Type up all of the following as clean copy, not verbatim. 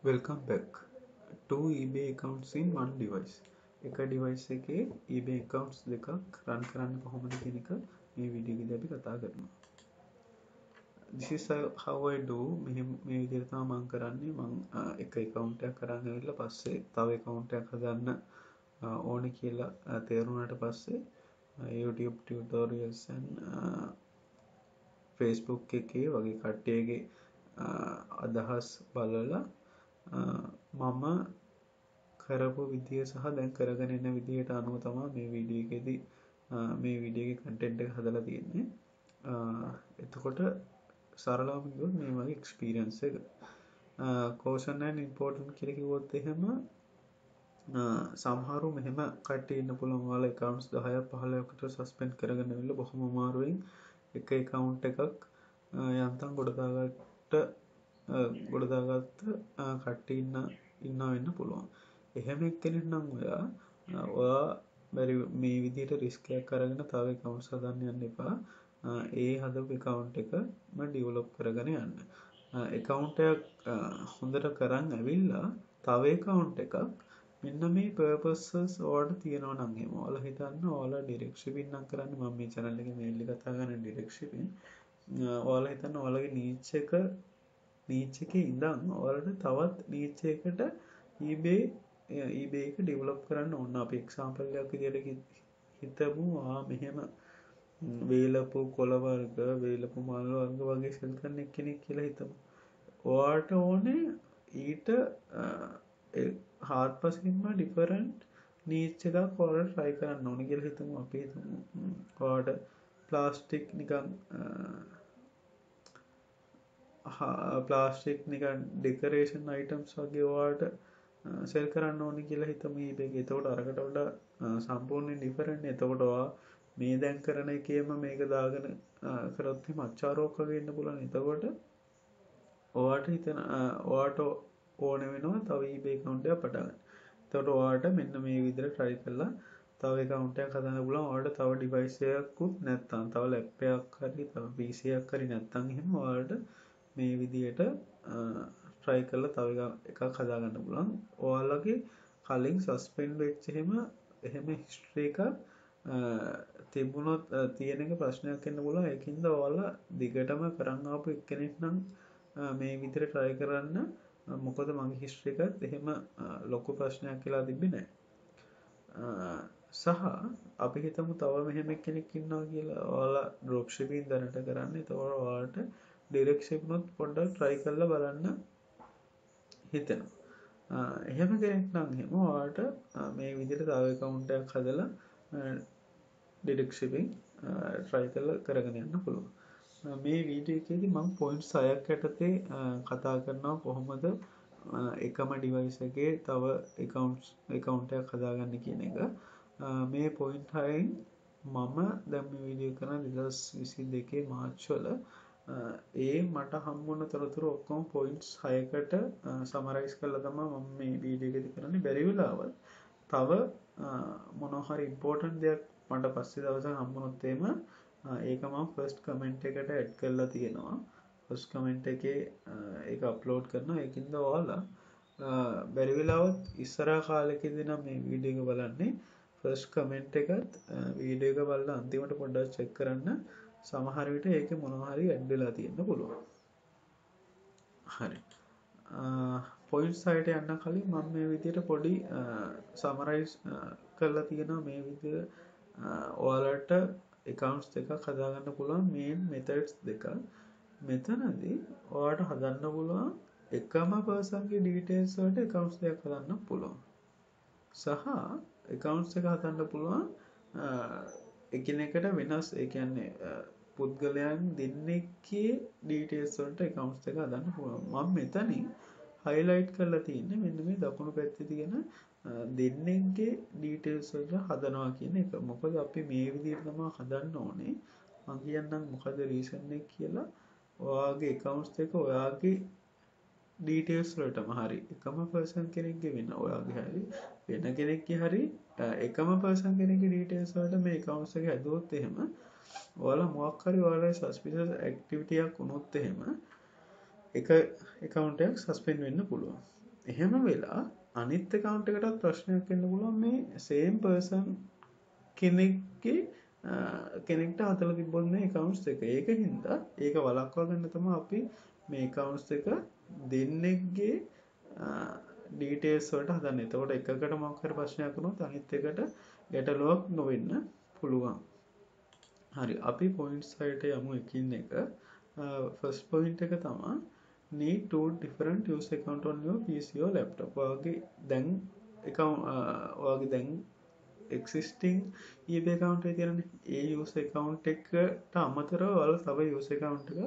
Welcome back. Two eBay accounts in one device. එක device එකේ eBay accounts දෙකක් run කරන්න කොහොමද කියන එක මේ වීඩියෝ එකේදී අපි කතා කරනවා. This is how I do. මේ විදිහට තමයි මම කරන්නේ. මම එක account එකක් අරන් ඇවිල්ලා පස්සේ තව account එකක් හදන්න ඕනේ කියලා තේරුණාට පස්සේ YouTube tutorials and Facebook එකේ වගේ කට්ටියගේ අදහස් බලලා මම කරපු විදිය සහ දැන් කරගෙන යන විදියට අනුව තමයි මේ වීඩියෝ එකේදී මේ වීඩියෝ එකේ කන්ටෙන්ට් එක හදලා තියෙන්නේ. එතකොට සරලවම කිව්වොත් මේ වගේ එක්ස්පීරියන්ස් එක caution and important කියලා කිව්වොත් එහෙම සමහරු මෙහෙම කට්ටිය ඉන්න පුළුවන් ඔයාලා accounts 10ක් 15කට suspend කරගෙන ඉවිල්ලා බොහොම අමාරුවෙන් එක account එකක් යන්තම් ගොඩ දාගත්ත කට්ටිය ඉන්නවා වෙන්න පුළුවන්. එහෙම එක්කෙනෙක් නම් ඔයා බැරි මේ විදිහට රිස්ක් එකක් අරගෙන තව accounts හදන්න යන්න එපා. ඒ හදපු account එකම develop කරගෙන යන්න. account එකක් හොඳට කරන් ඇවිල්ලා තව account එකක් මෙන්න මේ purposes ඔයාලට තියෙනවා නම් එහෙම ඔයාලා හිතන්න ඔයාලා direct shipping නම් කරන්නේ මම මේ channel එකේ mainly කතා කරන්නේ direct shipping. ඔයාලා හිතන්න ඔයාලගේ niche එකේ ඉඳන් ඔයාලට තවත් niche එකට eBay එක ඩෙවලොප් කරන්න ඕන. අපි එක්සාම්පල් එකක් විදිහට හිතමු මෙහෙම වේලපු කොළ වර්ග වේලපු මල් වර්ග වගේ සෙල් කරන කෙනෙක් කියලා හිතමු. ඔයාට ඕනේ ඊට හාත්පසින්ම ඩිෆරන්ට් නීච් එකක් ඔයාලට try කරන්න ඕනේ කියලා හිතමු. අපි හිතමු ඔයාට ප්ලාස්ටික් නිකන් ඩෙකරේෂන් අයිටම්ස් වගේ ඔයාට සෙල් කරන්න ඕනේ කියලා හිතමු eBay එකේ. එතකොට අරකට වඩා සම්පූර්ණයෙන් ඩිෆරන්ට් නේ. එතකොට ඔයා මේ දැන් කරන එකේම මේක දාගෙන කරොත් එහෙම අච්චාරෝක් වගේ ඉන්න පුළුවන්. එතකොට ඔයාට ඕන වෙනවා තව eBay account එකක් පටන් ගන්න. එතකොට ඔයාට මෙන්න මේ විදිහට try කරලා තව account එකක් හදන්න පුළුවන්. ඔයාට තව device එකකුත් නැත්නම් තව laptop එකක් හරි තව PC එකක් හරි නැත්නම් එහෙම ඔයාලට මේ විදිහට try කරලා තව එකක් හදාගන්න පුළුවන්. ඔයාලගේ කලින් suspend වෙච්ච එහෙම history එකක් තිබුණොත් තියෙන එක ප්‍රශ්නයක් වෙන්න පුළුවන්. ඒකින්ද ඔයාලා දිගටම කරන් ආපු එක්කෙනෙක් නම් මේ විදිහට try කරන්න. මොකද මගේ history එකත් එහෙම ලොකු ප්‍රශ්නයක් කියලා තිබ්බේ නැහැ. සහ අපි හිතමු තව මෙහෙම කෙනෙක් ඉන්නවා කියලා. ඔයාලා drop shipping දැනට කරන්නේ. ඒතකොට ඔයාලට direct shipping උත් පොඩ්ඩක් try කරලා බලන්න හිතෙනවා. එහෙම කෙනෙක් නම් එහෙම ඔයාලට මේ විදිහට තව account එකක් හදලා direct shipping try කරලා කරගෙන යන්න පුළුවන්. මේ වීඩියෝ එකේදී මම points 6ක් යටතේ කතා කරනවා කොහොමද එකම device එකේ තව account එකක් හදාගන්න කියන එක. මේ point 6න් මම දැන් මේ වීඩියෝ කරන 2022 මාර්ච් වල මට හම්බුන තොරතුරු ඔක්කොම points 6කට summarize කරලා තමයි මම මේ වීඩියෝ එකේදී කරන්නේ. බැරි වෙලාවත් තව මොනවා හරි important දෙයක් මට පස්සේ දවසක් හම්බුනොත් ඒක මම first comment එකට add කරලා තියෙනවා. first comment එකේ ඒක upload කරනවා. ඒකින්ද ඔයාලා බැරි වෙලාවත් ඉස්සරහා කාලෙකදී නම් මේ වීඩියෝ එක බලන්නේ first comment එකත් වීඩියෝ එක බලලා අන්තිමට පොඩ්ඩක් check කරන්න. සමහර විට ඒකේ මොනවා හරි add වෙලා තියෙන්න පුළුවන්. හරි. points 6ට යන්න කලින් මම මේ විදිහට පොඩි summarize කරලා තියෙනවා. මේ විදිහට ඔයාලට accounts දෙකක් හදාගන්න පුළුවන් main methods දෙකක්. මෙතනදී ඔයාලට හදන්න පුළුවන් එකම person ගේ details වලට accounts දෙකක් හදන්න පුළුවන්. සහ accounts එක හදන්න පුළුවන් එකිනෙකට වෙනස්. ඒ කියන්නේ පුද්ගලයන් දෙන්නෙක්ගේ details වලට accounts එක හදන්න පුළුවන්. මම මෙතනින් highlight කරලා තියෙන්නේ මෙන්න මේ දකුණු පැත්තේ තියෙන දෙන්නෙක්ගේ details වලට හදනවා කියන එක. මොකද අපි මේ විදිහට තමයි හදන්න ඕනේ. මම කියන්නම් මොකද reason එක කියලා. ඔයාගේ accounts එක ඔයාගේ details වලටම හරි එකම person කෙනෙක්ගේ වෙන ඔයාගේ හරි වෙන කෙනෙක්ගේ හරි එකම person කෙනෙක්ගේ details වලට මේ accounts එක හැදුවොත් එහෙම ඔයාලා මොකක් හරි ඔයාලගේ suspicious activity එකක් වුණොත් එහෙම එක account එකක් suspend වෙන්න පුළුවන්. එහෙම වෙලා අනිත් account එකටත් ප්‍රශ්නයක් එන්න පුළුවන් මේ same person කෙනෙක්ගේ කෙනෙක්ට හදලා තිබ්බොත් මේ accounts එක. ඒකින්ද ඒක වළක්වා ගන්න තමයි අපි මේ accounts එක දෙන්නෙක්ගේ details වලට හදන්නේ. එතකොට එකකට මොකක් හරි ප්‍රශ්නයක් වුණොත් අනිත් එකට ගැටලුවක් නොවෙන්න පුළුවන්. හරි අපි points වලට යමු එකින් එක. first point එක තමයි need two different user account on your PC or laptop. ඔයාගේ දැන් account ඔයාගේ දැන් existing eBay account එකේ තියෙනනේ ඒ user account එකට අමතරව ඔයාලා තව user account එක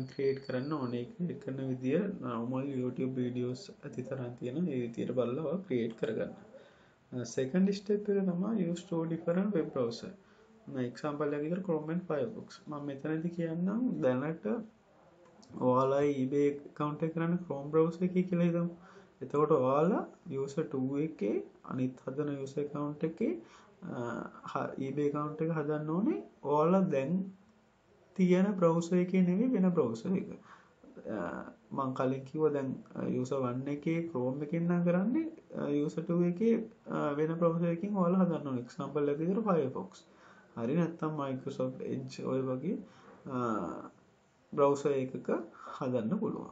create කරන්න ඕනේ. ඒක කරන විදිය normal YouTube videos ඇති තරම් තියෙන ඒ විදියට බලලා ඔයා create කරගන්න. second step එක තමයි use two different web browser. example එකකට Chrome and Firefox. මම මෙතනදී කියන්නම් දැනට ඔයාලා eBay account එක කරන්නේ Chrome browser එකේ කියලා හිතමු. එතකොට ඔයාලා user 2 එකේ අනිත් හදන user account එකේ eBay account එක හදන්න ඕනේ ඔයාලා දැන් තියෙන browser එකේ නෙවෙයි වෙන browser එක. මම කලින් කිව්වා දැන් user 1 එකේ Chrome එකෙන් නම් කරන්නේ user 2 එකේ වෙන browser එකකින් ඔයාලා හදන්න ඕනේ. example එකකට විතර Firefox. හරි නැත්නම් Microsoft Edge ඔය වගේ browser එකක හදන්න පුළුවන්.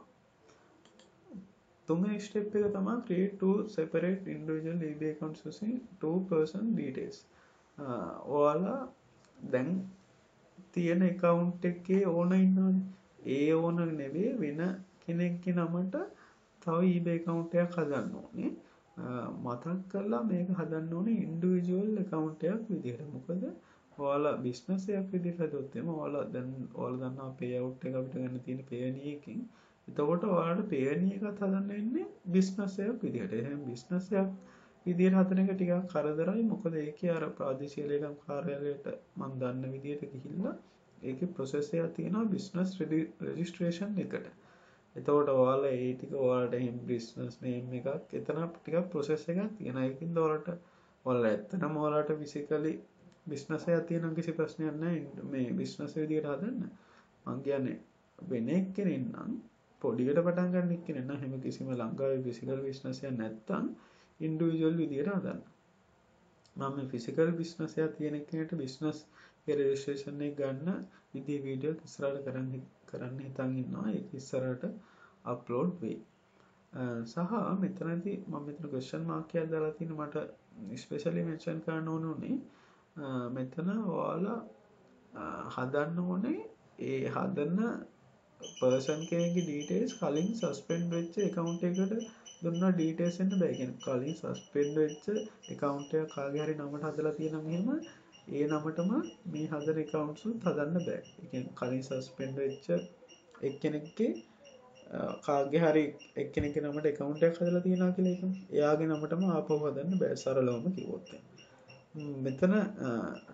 තුන්වෙනි step එක තමයි create two separate individual eBay accounts using two person details. ඔයාලා දැන් තියෙන account එකේ ඕන ඉන්නවනේ. ඒ ඕන නෙවෙයි වෙන කෙනෙක්ගේ නමට තව eBay account එකක් හදන්න ඕනේ. මතක් කරලා මේක හදන්න ඕනේ individual account එකක් විදිහට. මොකද ඔයාලා business එකක් විදිහට හදුවොත් එම ඔයාලා දන්නවා payout එක අපිට ගන්න තියෙන payout එකකින් එතකොට ඔයාලට payout එකත් හදන්න වෙන්නේ business එකක් විදිහට. එහෙනම් business එකක් විදිහට හදන එක ටිකක් කරදරයි. මොකද ඒකේ අර ප්‍රාදේශීය ලේකම් කාර්යාලයට මම දන්න විදිහට ගිහිල්ලා ඒකේ process එකක් තියෙනවා business registration එකට. එතකොට ඔයාලා ඒ ටික ඔයාලට එහෙම business name එකක් එතන ටිකක් process එකක් තියෙනවා. ඒකින්ද ඔයාලා ඇත්තටම ඔයාලට physically business එකක් තියෙනවා කිසි ප්‍රශ්නයක් නැහැ මේ business විදිහට හදන්න. මම කියන්නේ වෙන එක්කෙනෙක් නම් පොඩියට පටන් ගන්න එක්කෙනෙක් නම් හැම කිසිම ලංකාවේ physical business එකක් නැත්තම් individual විදිහට හදන්න. මම මේ physical business එකක් තියෙන කෙනෙක්ට business ඒ registration එක ගන්න විදිහ වීඩියෝ ඉස්සරහට කරන්න හිතන් ඉන්නවා. ඒක ඉස්සරහට upload වෙයි. සහ මෙතනදී මම මෙතන question mark එකක් දාලා තියෙන මට especially mention කරන්න ඕනේ මෙතන ඔයාලා හදන්න ඕනේ ඒ හදන person කෙනෙක්ගේ details කලින් suspend වෙච්ච account එකකට දුන්නා details එන්න බෑ. කියන්නේ කලින් suspend වෙච්ච account එක කාගේ හරි නමට හදලා තියෙනවා මෙහෙම ඒ නමටම මේ හදන accounts උත් හදන්න බෑ. ඒ කියන්නේ කලින් suspend වෙච්ච එක්කෙනෙක්ගේ කාගේ හරි එක්කෙනෙක්ගේ නමට account එකක් හදලා තියෙනවා කියලා එකම එයාගේ නමටම ආපහු හදන්න බෑ සරලවම කිව්වොත්. මෙතන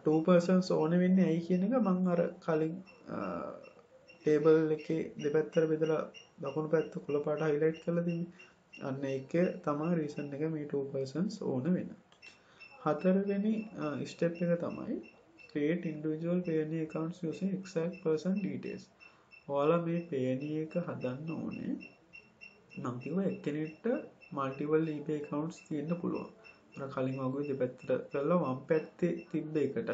2 persons ඕන වෙන්නේ ඇයි කියන එක මම අර කලින් ටේබල් එකේ දෙපැත්තට බෙදලා දකුණු පැත්ත කොළ පාට highlight කරලා තින්නේ. අන්න ඒක තමයි reason එක මේ 2 persons ඕන වෙන. හතරවෙනි step එක තමයි create individual payout accounts using exact person details. ඔයාලා මේ payout එක හදන්න ඕනේ. නම් කිව්වා එක්කෙනෙක්ට multiple eBay accounts තියෙන්න පුළුවන්. කලින් වගේ දෙපැත්තට කරලා වම් පැත්තේ තිබ්බ එකට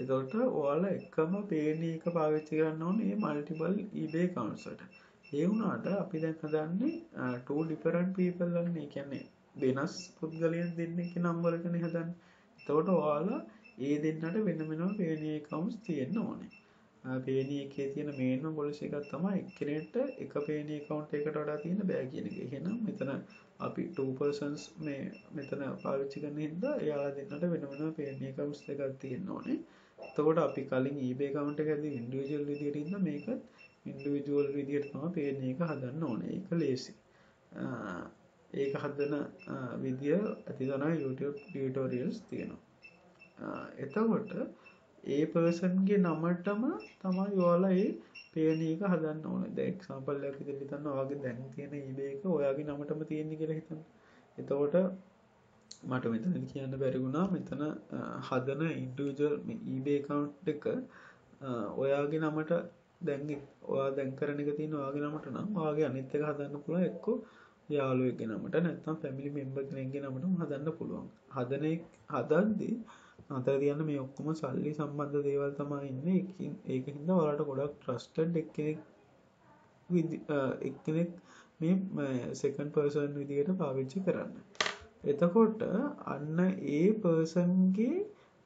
එතකොට ඔයාලා එකම payout එක පාවිච්චි කරන්න ඕනේ මේ multiple eBay accounts වලට. ඒ වුණාට අපි දැන් හදන්නේ two different people වලනේ. කියන්නේ වෙනස් පුද්ගලයන් දෙන්නෙක්ගේ නම් වලටනේ හදන්නේ. එතකොට ඔයාලා ඒ දෙන්නට වෙන වෙනම payout accounts තියෙන්න ඕනේ. payout එකේ තියෙන main policy එකක් තමයි එක්කෙනෙක්ට එක payout account එකකට වඩා තියෙන්න බෑ කියන එක. එහෙනම් මෙතන අපි 2 persons මේ මෙතන පාවිච්චි කරන හින්දා එයාලා දෙන්නට වෙන වෙනම payout accounts එකක් තියෙන්න ඕනේ. එතකොට අපි කලින් eBay account එක ඇදී individual විදියට ඉන්න මේක individual විදියට තමයි payout එක හදන්න ඕනේ. ඒක ලේසි. ඒක හදන විදිය ඇති තමයි YouTube tutorials තියෙනවා. එතකොට ඒ personගේ නමටම තමයි ඔයාලා ඒ payout එක හදන්න ඕනේ. දැන් example එකක් විදිහට හිතන්න ඔයාගේ දැන් තියෙන eBay එක ඔයාගේ නමටම තියෙන්නේ කියලා හිතන්න. එතකොට මට මෙතනදී කියන්න බැරි වුණා මෙතන හදන individual eBay account එක ඔයාගේ නමට දැන් ඔයා දැන් කරන එක තියෙන ඔයාගේ නමට නම් ඔයාගේ අනිත් එක හදන්න පුළුවන් එක්ක යාළුවෙක්ගේ නමට නැත්නම් ෆැමිලි මෙම්බර් කෙනෙක්ගේ නමටම හදන්න පුළුවන්. හදද්දී අතර තියන්න මේ ඔක්කොම සල්ලි සම්බන්ධ දේවල් තමයි ඉන්නේ. ඒක හින්දා ඔයාලට ගොඩක් ට්‍රස්ටඩ් එක්කෙනෙක් මේ සෙකන්ඩ් පර්සන් විදියට පාවිච්චි කරන්න. එතකොට අන්න ඒ පර්සන්ගේ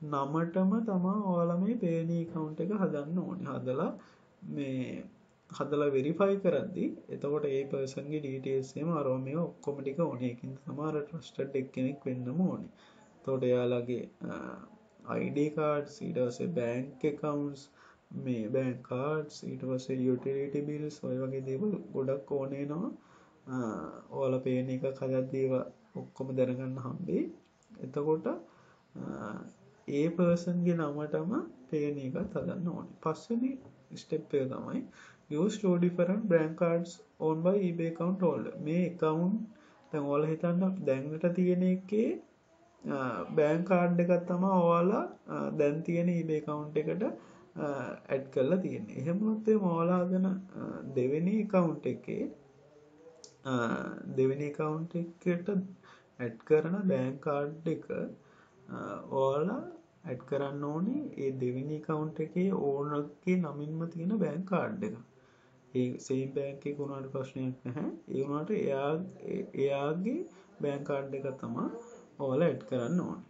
නමටම තමා ඔයාලා මේ පේනී account එක හදන්න ඕනේ. හදලා වෙරිෆයි කරද්දී එතකොට ඒ පර්සන්ගේ ඩීටේල්ස් එහෙම අරව මේව ඔක්කොම ටික ඕනේ. ඒකින් තමයි අර ට්‍රස්ටඩ් එක්කෙනෙක් වෙන්නම ඕනේ. එතකොට එයාලගේ ID cards ඊට පස්සේ bank accounts මේ bank cards ඊට පස්සේ utility bills ඔය වගේ දේවල් ගොඩක් ඕනේ වෙනවා. ඔයාලා පේන එක හදද්දී ඒවා ඔක්කොම දැනගන්න හම්බෙයි. එතකොට ඒ පර්සන්ගේ නමටම පේන එකත් හදන්න ඕනේ. පස්වෙනි ස්ටෙප් එක තමයි use two different bank cards owned by eBay account holder. මේ account දැන් ඔයාලා හිතන්න දැන්ට තියෙන එකේ බෑන්ක් කාඩ් එකක් තමයි ඔයාලා දැන් තියෙන eBay account එකට ඇඩ් කරලා තියෙන්නේ. එහෙම වුණොත් ඔයාලා හදන දෙවෙනි account එකේ දෙවෙනි account එකට ඇඩ් කරන බෑන්ක් කාඩ් එක ඔයාලා ඇඩ් කරන්න ඕනේ ඒ දෙවෙනි account එකේ ඕනර්ගේ නමින්ම තියෙන බෑන්ක් කාඩ් එක. ඒ සේම් බෑන්ක් එක උනාට ප්‍රශ්නයක් නැහැ. ඒ උනාට එයාගේ බෑන්ක් කාඩ් එක තමයි ඔයාලා ඇඩ් කරන්න ඕනේ.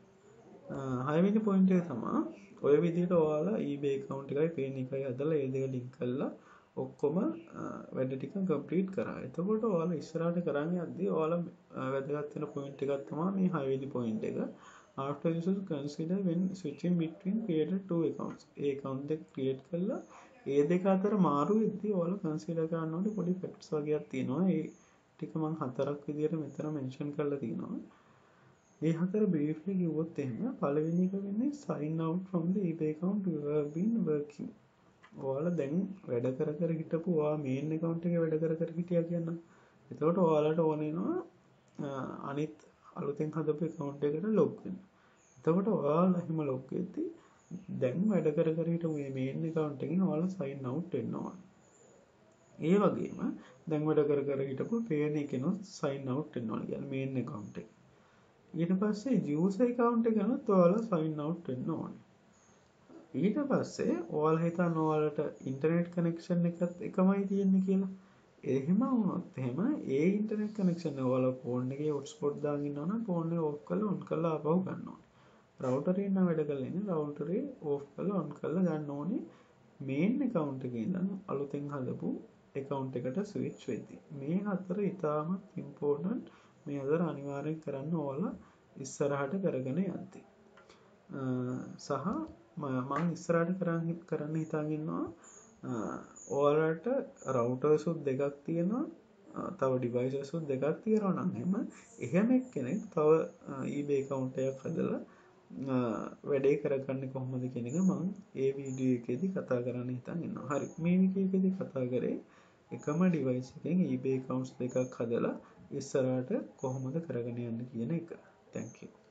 හයවෙනි පොයින්ට් එක තමයි ඔය විදිහට ඔයාලා eBay account එකයි pay එකයි හදලා ඒ දෙක ලින්ක් කරලා ඔක්කොම වැඩ ටික කම්ප්ලීට් කරා. එතකොට ඔයාලා ඉස්සරහට කරන් යද්දී ඔයාලා වැදගත් වෙන පොයින්ට් එකක් තමයි මේ හයවෙනි පොයින්ට් එක. After you should consider when switching between created two accounts. A account එක create කරලා ඒ දෙක අතර මාරු වෙද්දී ඔයාලා consider කරන්න ඕනේ පොඩි facts වගේක් තියෙනවා. ඒ ටික මම හතරක් විදියට මෙතන mention කරලා තියෙනවා. මේ හතර briefly කිව්වොත් එහෙම පළවෙනි එක වෙන්නේ sign out from the eBay account you have been working. ඔයාලා දැන් වැඩ කර හිටපු ඔයා main account එකේ වැඩ කර හිටියා කියන්න. එතකොට ඔයාලට ඕන වෙනවා අනිත් අලුතෙන් හදපු account එකට log වෙන්න. එතකොට ඔයාලා එහෙම log වෙද්දී දැන් වැඩ කර හිටපු මේ main account එකෙන් ඔයාලා sign out වෙන්න ඕන. ඒ වගේම දැන් වැඩ කර හිටපු pay එකෙනුත් sign out වෙන්න ඕන. කියන්නේ main account එක. ඊට පස්සේ user account එක ගැනත් ඔයාලා sign out වෙන්න ඕනේ. ඊට පස්සේ ඔයාලා හිතන්න ඔයාලට ඉන්ටර්නෙට් කනෙක්ෂන් එකත් එකමයි තියෙන්නේ කියලා. එහෙම වුණොත් එහෙම ඒ ඉන්ටර්නෙට් කනෙක්ෂන් එක ඔයාලා ෆෝන් එකේ හොට්ස්පොට් දාගෙන ඉන්නවා නම් ෆෝන් එක ඔෆ් කරලා ඔන් කරලා ආපහු ගන්න ඕනේ. රවුටර් එක නම් වැඩ කරලා ඉන්නේ රවුටර් එක ඔෆ් කරලා ඔන් කරලා ගන්න ඕනේ. මේන් account එකේ ඉඳන් අලුතෙන් හදපු account එකට ස්විච් වෙද්දී. මේ හතර ඉතාමත් ඉම්පෝටන්ට්. මේ හතර අනිවාර්යෙන් කරන්න ඕලා ඉස්සරහට කරගෙන යද්දී. සහ මම ඉස්සරහට කරන්න හිතාගෙන ඉන්නවා ඔයාලට රවුටර්ස් දෙකක් තියෙනවා. තව ඩිවයිසස් දෙකක් තියෙනවා නම් එහෙම එක්කෙනෙක් තව eBay account එකක් හදලා වැඩේ කරගන්නේ කොහොමද කියන එක මම ඒ වීඩියෝ එකේදී කතා කරන්න හිතාගෙන ඉන්නවා. හරි මේ වීඩියෝ එකේදී කතා කරේ එකම ඩිවයිස් එකෙන් eBay accounts දෙකක් හදලා ඉස්සරහට කොහොමද කරගෙන යන්නේ කියන එක. Thank you.